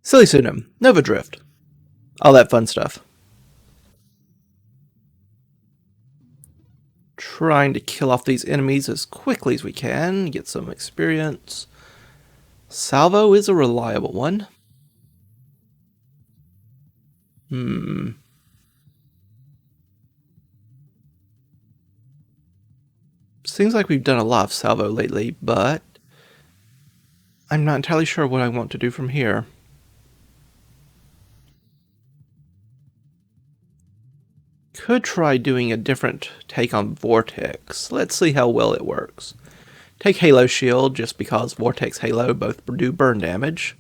SillyPseudonym, Nova Drift, all that fun stuff. Trying to kill off these enemies as quickly as we can, get some experience. Salvo is a reliable one. Seems like we've done a lot of salvo lately, but I'm not entirely sure what I want to do from here. Could try doing a different take on Vortex. Let's see how well it works. Take Halo Shield, just because Vortex Halo both do burn damage.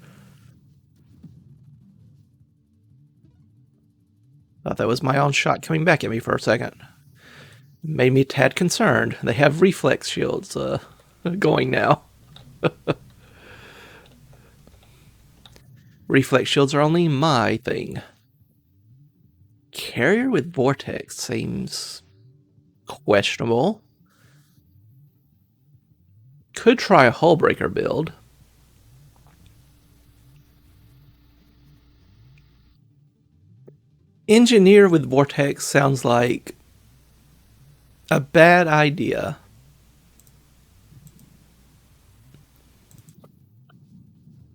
Thought that was my own shot coming back at me for a second. Made me a tad concerned. They have reflex shields going now. Reflex shields are only my thing. Carrier with Vortex seems questionable. Could try a Hullbreaker build. Engineer with Vortex sounds like a bad idea.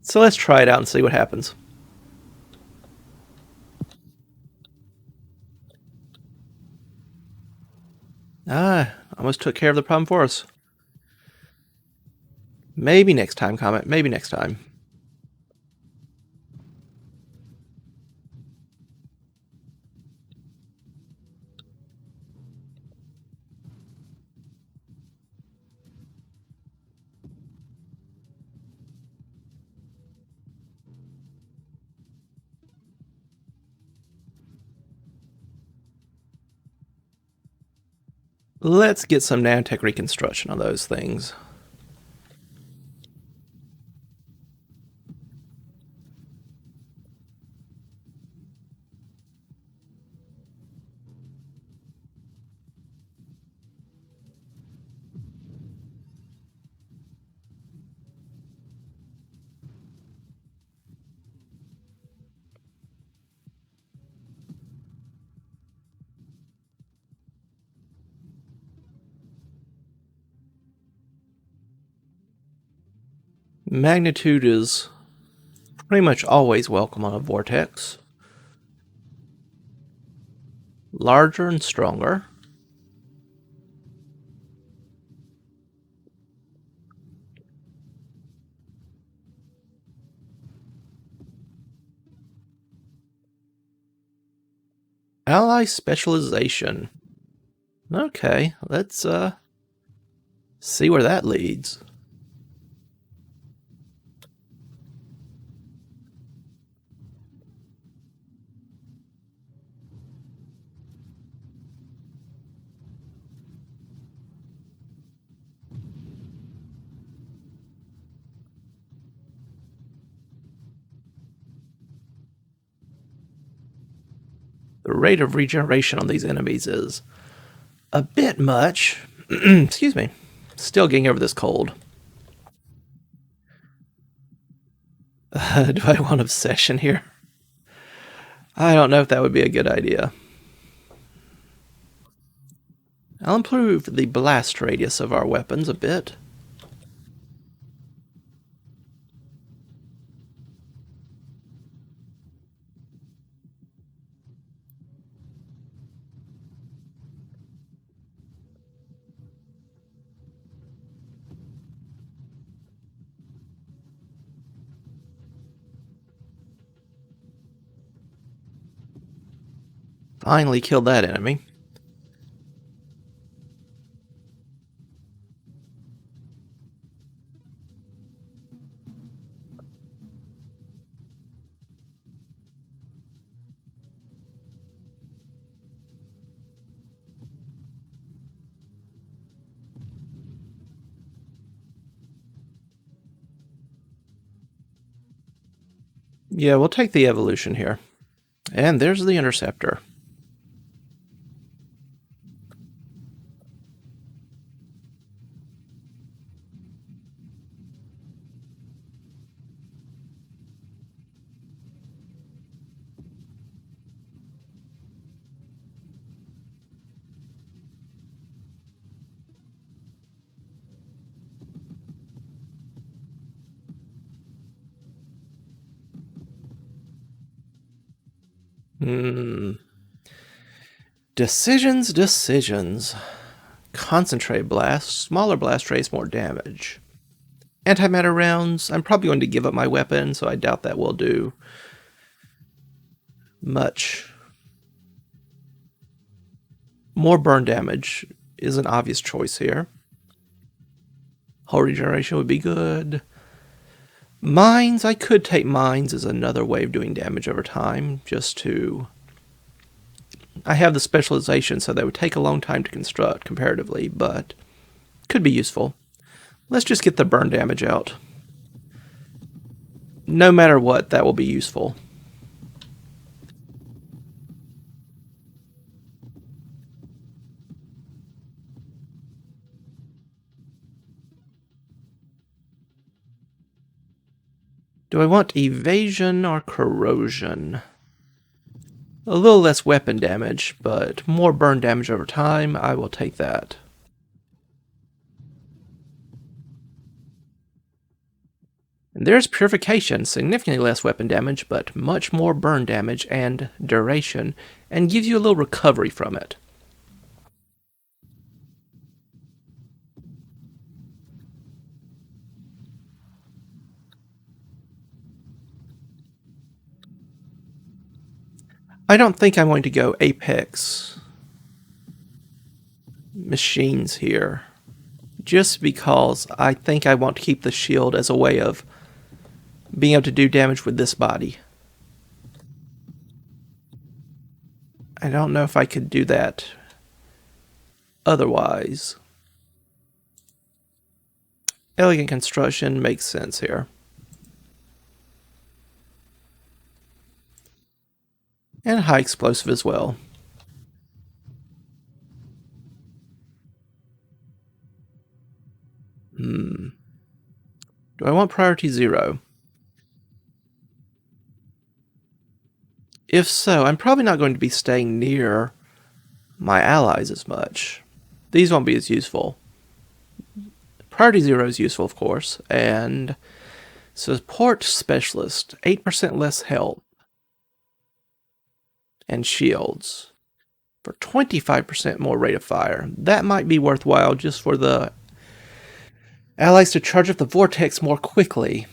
So let's try it out and see what happens. Almost took care of the problem for us. Maybe next time, Comet. Maybe next time. Let's get some nanotech reconstruction on those things. Magnitude is pretty much always welcome on a Vortex. Larger and stronger. Ally specialization. Okay, let's see where that leads. The rate of regeneration on these enemies is a bit much. Excuse me. Still getting over this cold. Do I want obsession here? I don't know if that would be a good idea. I'll improve the blast radius of our weapons a bit. Finally killed that enemy. Yeah, we'll take the evolution here. And there's the Interceptor. Decisions. Concentrate blast. Smaller blast raise more damage. Antimatter rounds. I'm probably going to give up my weapon, so I doubt that will do much. More burn damage is an obvious choice here. Hull regeneration would be good. Mines. I could take mines as another way of doing damage over time, just to... I have the specialization, so they would take a long time to construct comparatively, but could be useful. Let's just get the burn damage out. No matter what, that will be useful. Do I want evasion or corrosion? A little less weapon damage, but more burn damage over time. I will take that. And there's purification, significantly less weapon damage, but much more burn damage and duration, and gives you a little recovery from it. I don't think I'm going to go Apex machines here, just because I think I want to keep the shield as a way of being able to do damage with this body. I don't know if I could do that otherwise. Elegant construction makes sense here. And high explosive as well. Do I want priority 0? If so, I'm probably not going to be staying near my allies as much. These won't be as useful. Priority 0 is useful, of course, and support specialist, 8% less health and shields for 25% more rate of fire. That might be worthwhile just for the allies to charge up the Vortex more quickly.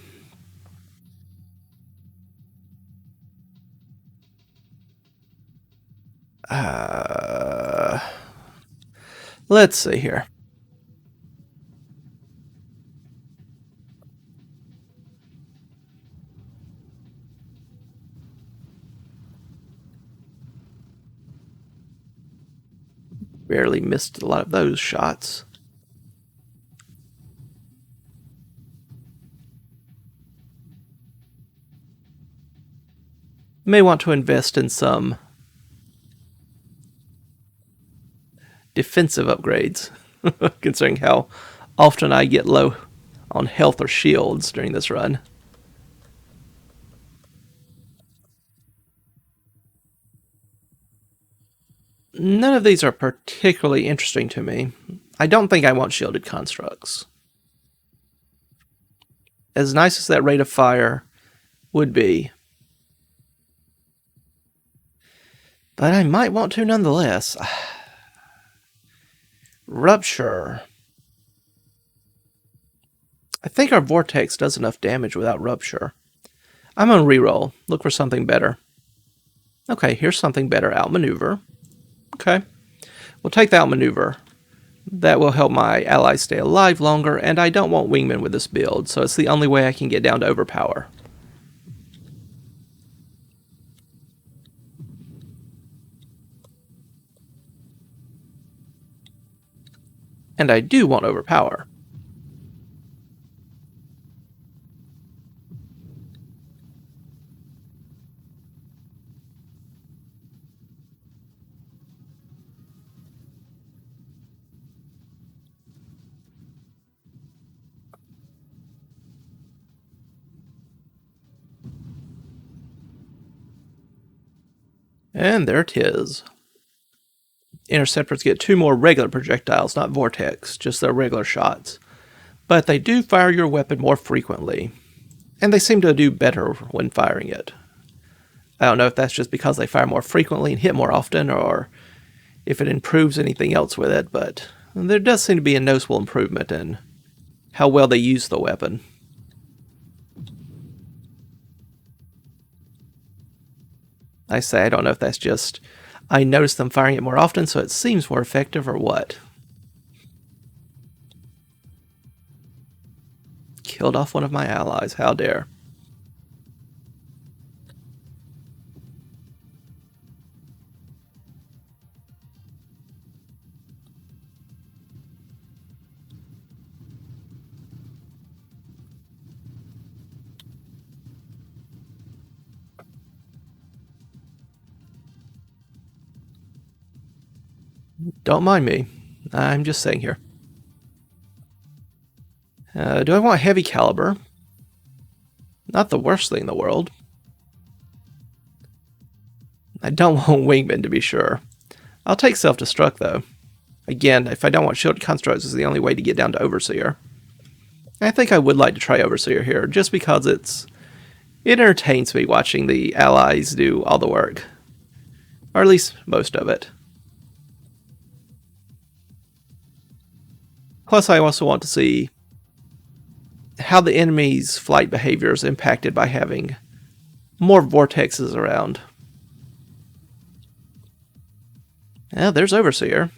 Let's see here. Barely missed a lot of those shots. May want to invest in some defensive upgrades, considering how often I get low on health or shields during this run. None of these are particularly interesting to me. I don't think I want shielded constructs. As nice as that rate of fire would be, but I might want to nonetheless. Rupture. I think our Vortex does enough damage without Rupture. I'm going to reroll. Look for something better. Okay, here's something better. Outmaneuver. Okay. We'll take the outmaneuver. That will help my allies stay alive longer, and I don't want wingmen with this build, so it's the only way I can get down to overpower. And I do want overpower. And there it is. Interceptors get 2 more regular projectiles, not Vortex, just their regular shots. But they do fire your weapon more frequently, and they seem to do better when firing it. I don't know if that's just because they fire more frequently and hit more often, or if it improves anything else with it, but there does seem to be a noticeable improvement in how well they use the weapon. I say, I don't know if that's just I notice them firing it more often, so it seems more effective, or what. Killed off one of my allies, how dare. Don't mind me. I'm just saying here. Do I want heavy caliber? Not the worst thing in the world. I don't want wingman, to be sure. I'll take self-destruct, though. Again, if I don't want shielded constructs, is the only way to get down to Overseer. I think I would like to try Overseer here, just because it entertains me watching the allies do all the work. Or at least most of it. Plus, I also want to see how the enemy's flight behavior is impacted by having more vortexes around. Yeah, there's Overseer.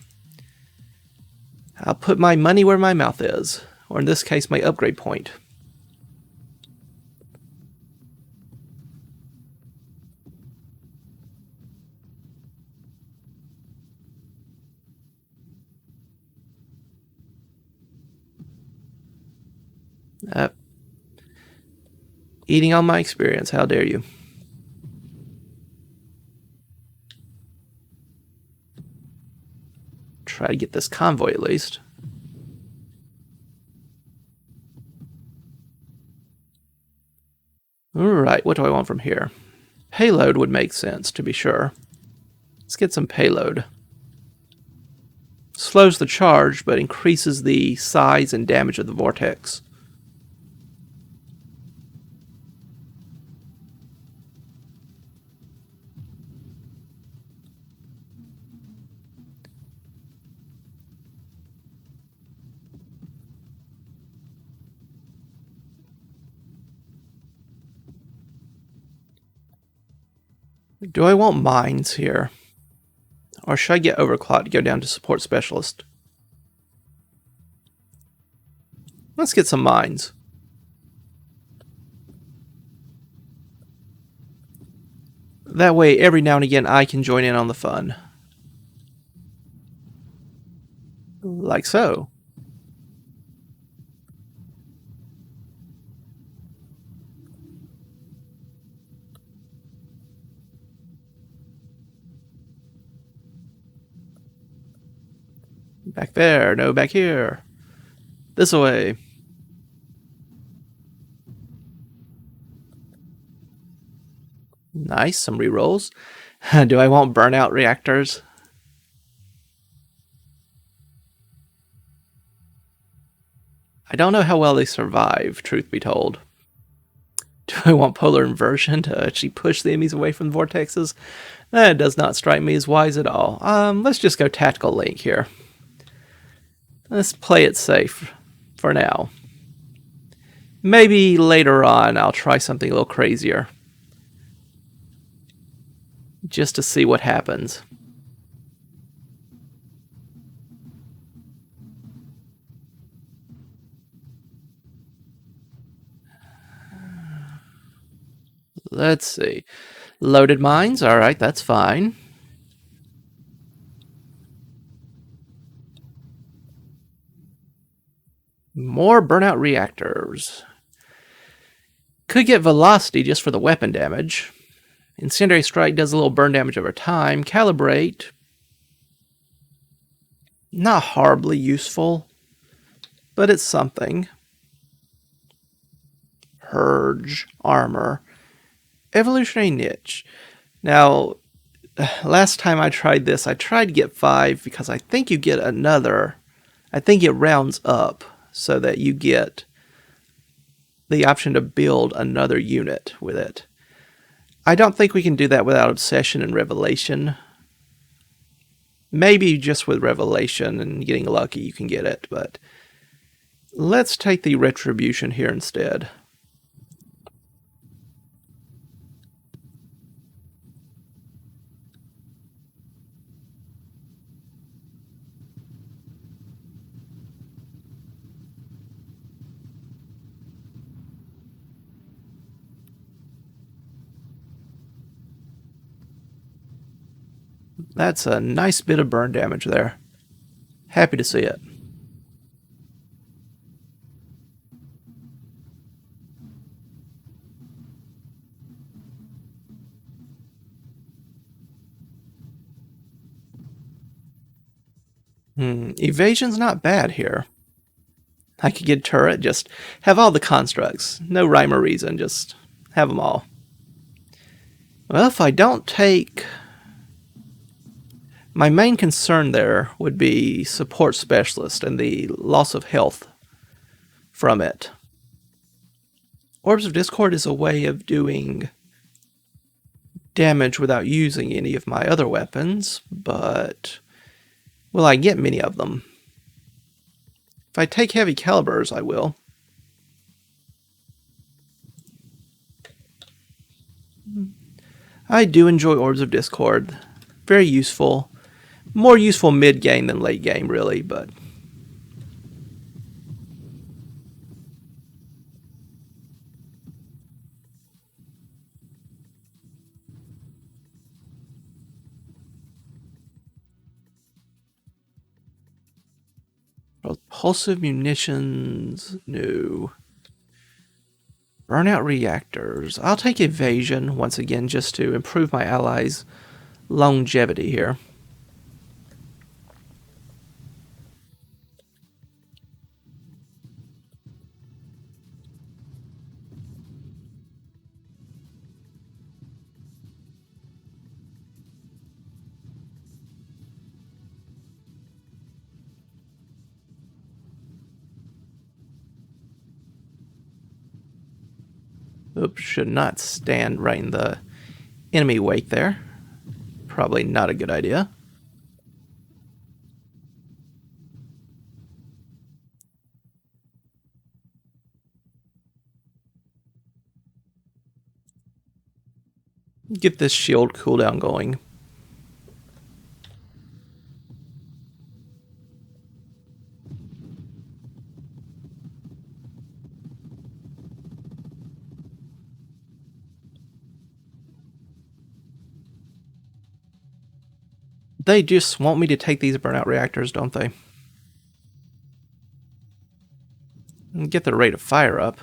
I'll put my money where my mouth is, or in this case, my upgrade point. Eating on my experience, how dare you. Try to get this convoy at least. Alright, what do I want from here? Payload would make sense, to be sure. Let's get some payload. Slows the charge, but increases the size and damage of the vortex. Do I want mines here? Or should I get overclocked to go down to support specialist? Let's get some mines. That way, every now and again, I can join in on the fun. Like so. Back there, no, back here. This way. Nice, some rerolls. Do I want burnout reactors? I don't know how well they survive, truth be told. Do I want polar inversion to actually push the enemies away from the vortexes? That does not strike me as wise at all. Let's just go tactical link here. Let's play it safe for now. Maybe later on I'll try something a little crazier. Just to see what happens. Let's see. Loaded mines? Alright, that's fine. More burnout reactors. Could get velocity just for the weapon damage. Incendiary strike does a little burn damage over time. Calibrate. Not horribly useful, but it's something. Purge. Armor. Evolutionary niche. Now, last time I tried this, I tried to get 5 because I think you get another. I think it rounds up so that you get the option to build another unit with it. I don't think we can do that without Obsession and Revelation. Maybe just with Revelation and getting lucky you can get it, but let's take the Retribution here instead. That's a nice bit of burn damage there. Happy to see it. Evasion's not bad here. I could get turret, just have all the constructs. No rhyme or reason, just have them all. Well, if I don't take... My main concern there would be Support Specialist and the loss of health from it. Orbs of Discord is a way of doing damage without using any of my other weapons, but will I get many of them? If I take heavy calibers, I will. I do enjoy Orbs of Discord. Very useful. More useful mid-game than late game, really, but... Propulsive munitions, no. Burnout reactors. I'll take evasion once again just to improve my allies' longevity here. Oops, should not stand right in the enemy wake there. Probably not a good idea. Get this shield cooldown going. They just want me to take these burnout reactors, don't they? And get the rate of fire up.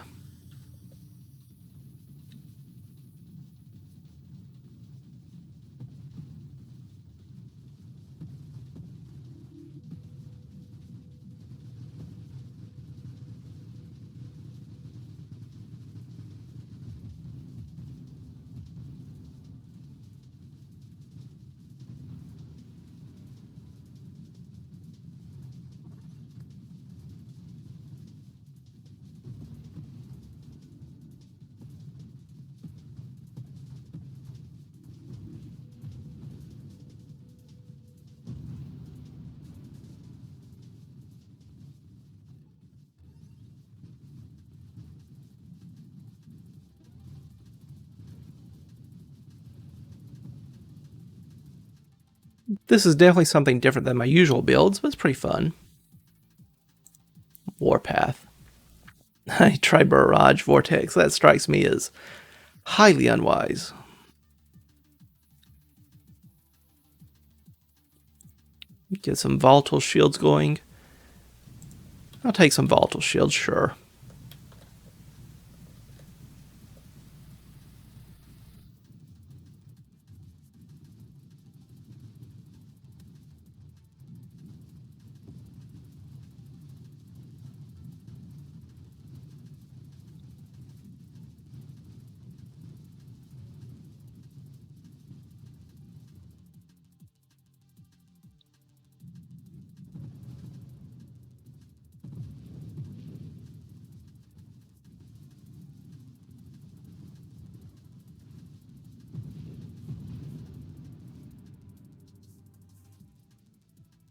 This is definitely something different than my usual builds, but it's pretty fun. Warpath. I try Barrage Vortex. That strikes me as highly unwise. Get some volatile shields going. I'll take some volatile shields, sure.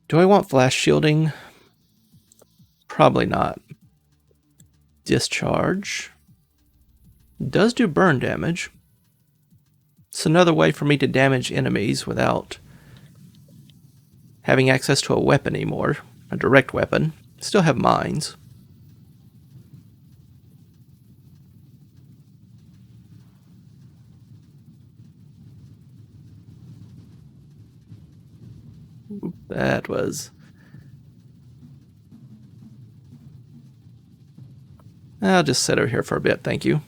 Do I want flash shielding? Probably not. Discharge. Does do burn damage. It's another way for me to damage enemies without having access to a weapon anymore. A direct weapon. Still have mines. That was... I'll just sit over here for a bit, thank you.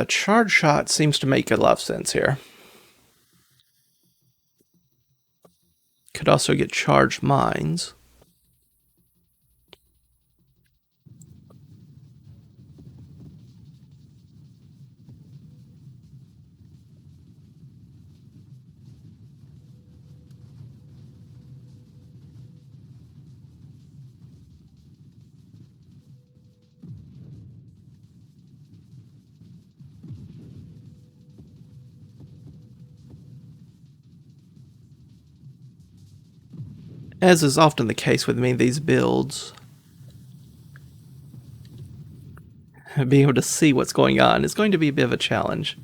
Charge shot seems to make a lot of sense here. Could also get charged mines. As is often the case with me, these builds, being able to see what's going on is going to be a bit of a challenge.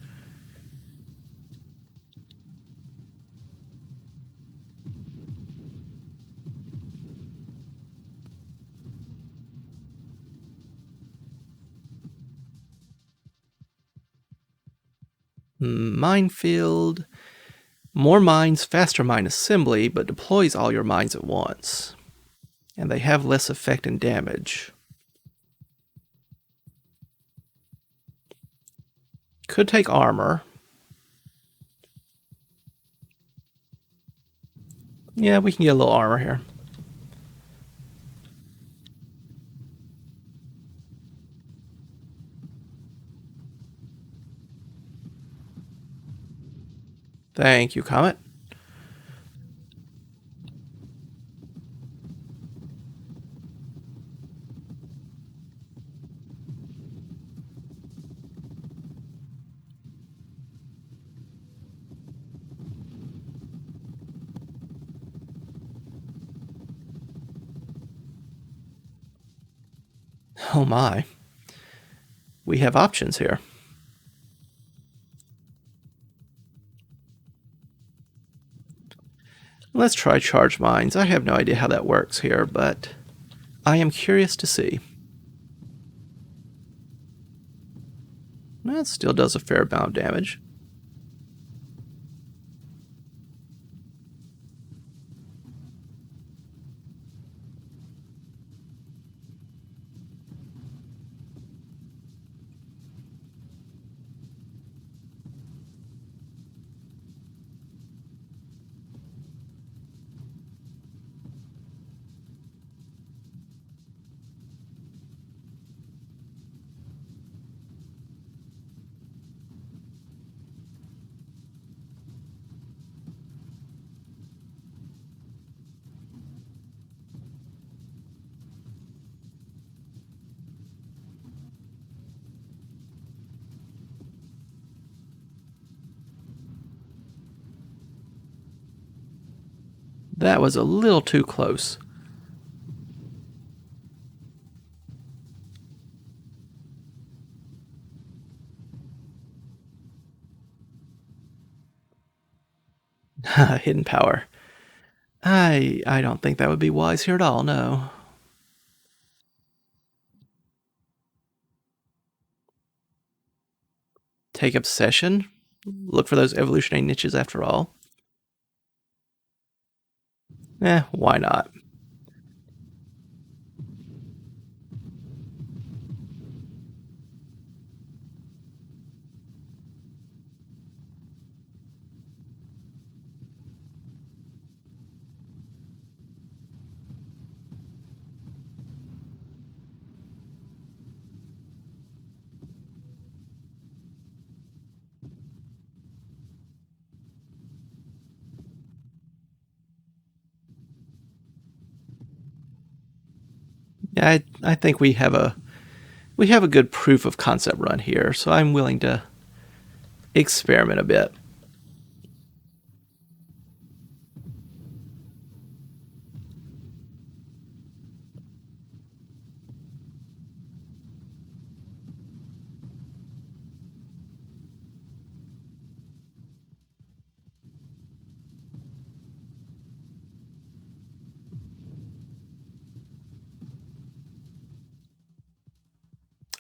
Minefield. More mines, faster mine assembly, but deploys all your mines at once. And they have less effect and damage. Could take armor. Yeah, we can get a little armor here. Thank you, Comet. Oh my. We have options here. Let's try charge mines. I have no idea how that works here, but I am curious to see. That still does a fair amount of damage. That was a little too close. Hidden power. I don't think that would be wise here at all, no. Take obsession. Look for those evolutionary niches after all. Why not? Yeah, I think we have a good proof of concept run here, so I'm willing to experiment a bit.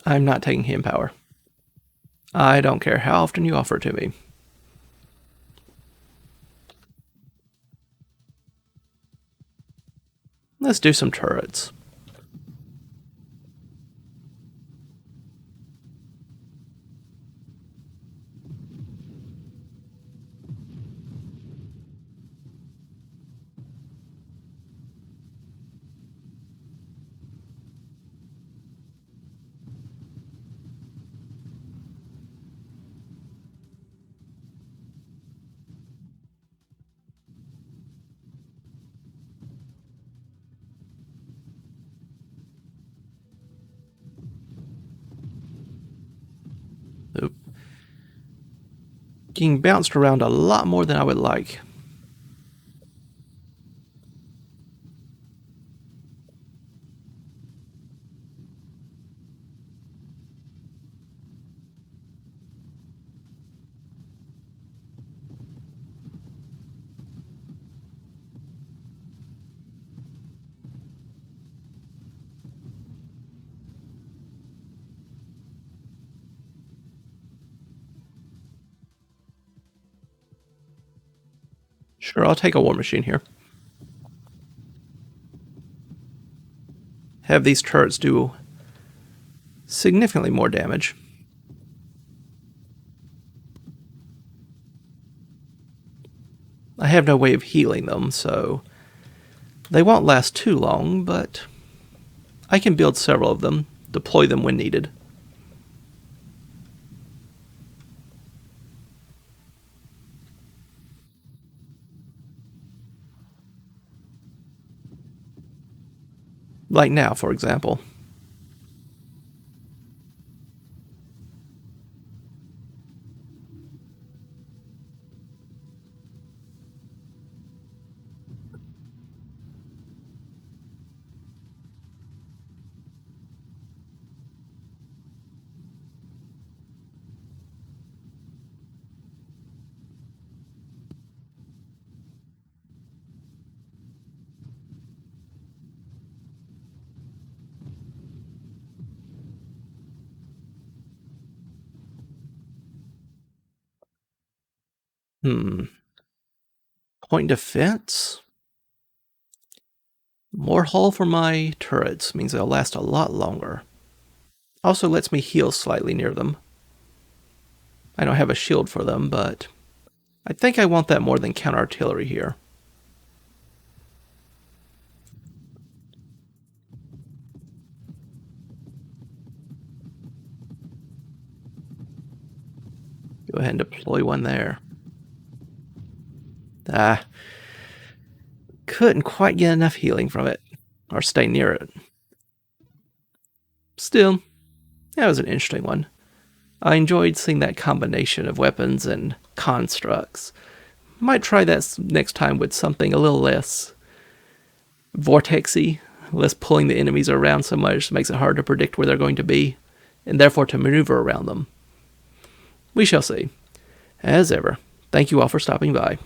I'm not taking him power. I don't care how often you offer it to me. Let's do some turrets. Oop. Getting bounced around a lot more than I would like. Sure, I'll take a war machine here. Have these turrets do significantly more damage. I have no way of healing them, so they won't last too long, but I can build several of them, deploy them when needed. Like now, for example. Point defense? More hull for my turrets means they'll last a lot longer. Also lets me heal slightly near them. I don't have a shield for them, but I think I want that more than counter artillery here. Go ahead and deploy one there. Couldn't quite get enough healing from it, or stay near it. Still, that was an interesting one. I enjoyed seeing that combination of weapons and constructs. Might try that next time with something a little less vortexy, less pulling the enemies around so much, makes it hard to predict where they're going to be, and therefore to maneuver around them. We shall see. As ever, thank you all for stopping by.